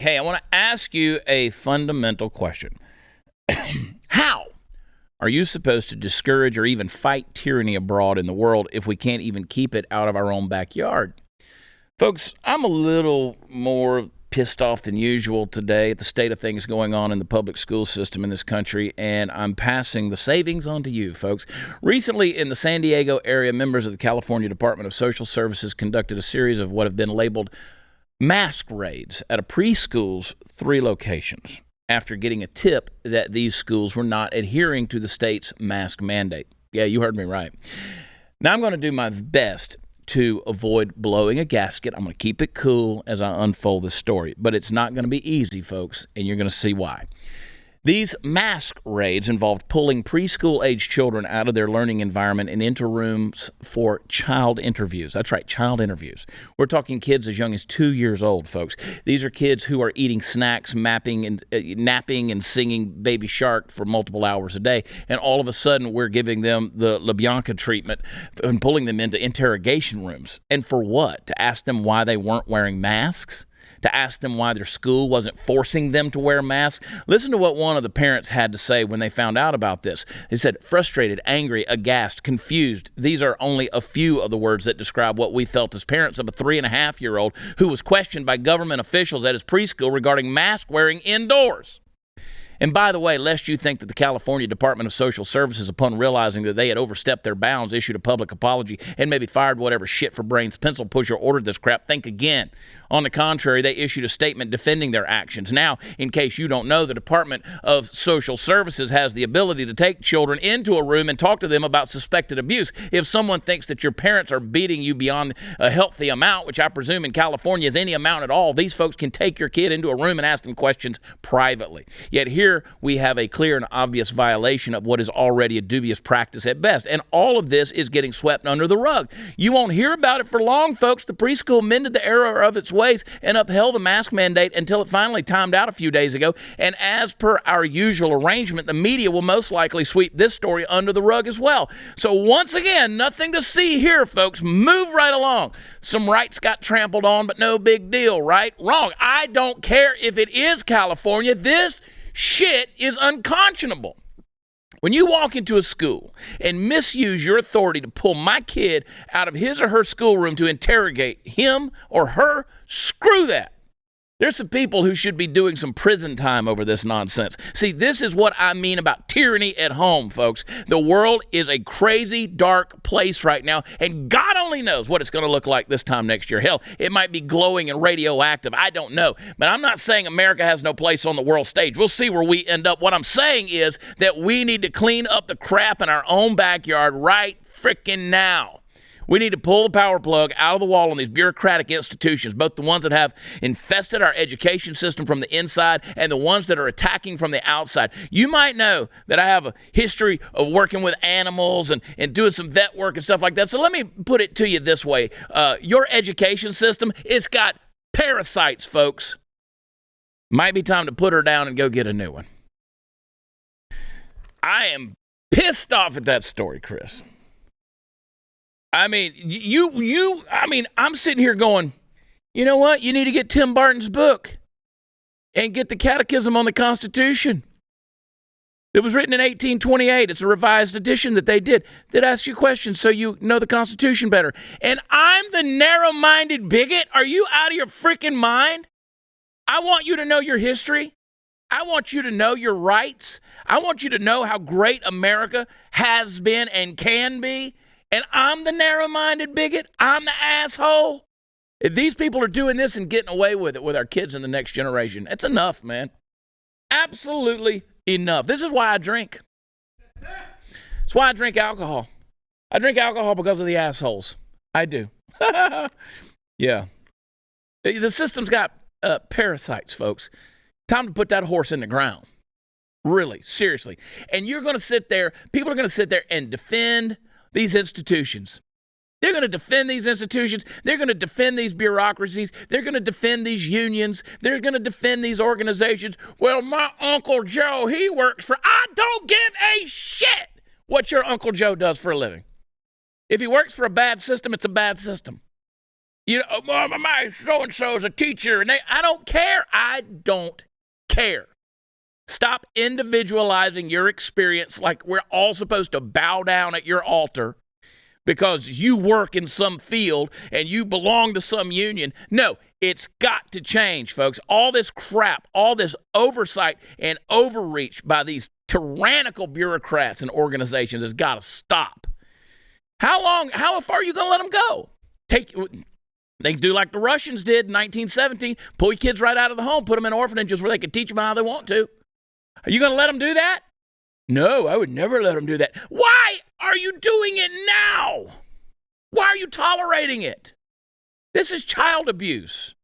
Hey, I want to ask you a fundamental question. How are you supposed to discourage or even fight tyranny abroad in the world if we can't even keep it out of our own backyard? Folks, I'm a little more pissed off than usual today at the state of things going on in the public school system in this country, and I'm passing the savings on to you, folks. Recently, in the San Diego area, members of the California Department of Social Services conducted a series of what have been labeled mask raids at a preschool's 3 locations after getting a tip that these schools were not adhering to the state's mask mandate. Yeah, you heard me right. Now I'm going to do my best to avoid blowing a gasket. I'm going to keep it cool as I unfold this story, but it's not going to be easy, folks, and you're going to see why. These mask raids involved pulling preschool-age children out of their learning environment and into rooms for child interviews. That's right, child interviews. We're talking kids as young as 2 years old, folks. These are kids who are eating snacks, napping, and singing Baby Shark for multiple hours a day. And all of a sudden, we're giving them the LaBianca treatment and pulling them into interrogation rooms. And for what? To ask them why they weren't wearing masks? To ask them why their school wasn't forcing them to wear masks. Listen to what one of the parents had to say when they found out about this. They said, frustrated, angry, aghast, confused. These are only a few of the words that describe what we felt as parents of a 3.5-year-old who was questioned by government officials at his preschool regarding mask wearing indoors. And by the way, lest you think that the California Department of Social Services, upon realizing that they had overstepped their bounds, issued a public apology and maybe fired whatever shit for brains pencil pusher ordered this crap, think again. On the contrary, they issued a statement defending their actions. Now, in case you don't know, the Department of Social Services has the ability to take children into a room and talk to them about suspected abuse. If someone thinks that your parents are beating you beyond a healthy amount, which I presume in California is any amount at all, these folks can take your kid into a room and ask them questions privately. Yet here we have a clear and obvious violation of what is already a dubious practice at best. And all of this is getting swept under the rug. You won't hear about it for long, folks. The preschool mended the error of its ways and upheld the mask mandate until it finally timed out a few days ago. And as per our usual arrangement, the media will most likely sweep this story under the rug as well. So once again, nothing to see here, folks. Move right along. Some rights got trampled on, but no big deal, right? Wrong. I don't care if it is California. This shit is unconscionable. When you walk into a school and misuse your authority to pull my kid out of his or her schoolroom to interrogate him or her, screw that. There's some people who should be doing some prison time over this nonsense. See, this is what I mean about tyranny at home, folks. The world is a crazy, dark place right now, and God only knows what it's going to look like this time next year. Hell, it might be glowing and radioactive. I don't know. But I'm not saying America has no place on the world stage. We'll see where we end up. What I'm saying is that we need to clean up the crap in our own backyard right frickin' now. We need to pull the power plug out of the wall on these bureaucratic institutions, both the ones that have infested our education system from the inside and the ones that are attacking from the outside. You might know that I have a history of working with animals and doing some vet work and stuff like that. So let me put it to you this way. Your education system, it's got parasites, folks. Might be time to put her down and go get a new one. I am pissed off at that story, Chris. I mean, I'm sitting here going, you know what? You need to get Tim Barton's book and get the Catechism on the Constitution. It was written in 1828. It's a revised edition that they did that asks you questions so you know the Constitution better. And I'm the narrow-minded bigot? Are you out of your freaking mind? I want you to know your history. I want you to know your rights. I want you to know how great America has been and can be. And I'm the narrow-minded bigot. I'm the asshole. If these people are doing this and getting away with it with our kids in the next generation, it's enough, man. Absolutely enough. This is why I drink. That's why I drink alcohol. I drink alcohol because of the assholes. I do. Yeah. The system's got parasites, folks. Time to put that horse in the ground. Really, seriously. And you're going to sit there, people are going to sit there and defend these institutions. They're going to defend these institutions. They're going to defend these bureaucracies. They're going to defend these unions. They're going to defend these organizations. Well, my Uncle Joe, he works for... I don't give a shit what your Uncle Joe does for a living. If he works for a bad system, it's a bad system. My so-and-so is a teacher, and I don't care. I don't care. Stop individualizing your experience like we're all supposed to bow down at your altar because you work in some field and you belong to some union. No, it's got to change, folks. All this crap, all this oversight and overreach by these tyrannical bureaucrats and organizations has got to stop. How far are you going to let them go? They do like the Russians did in 1917, pull your kids right out of the home, put them in orphanages where they could teach them how they want to. Are you going to let them do that? No, I would never let them do that. Why are you doing it now? Why are you tolerating it? This is child abuse.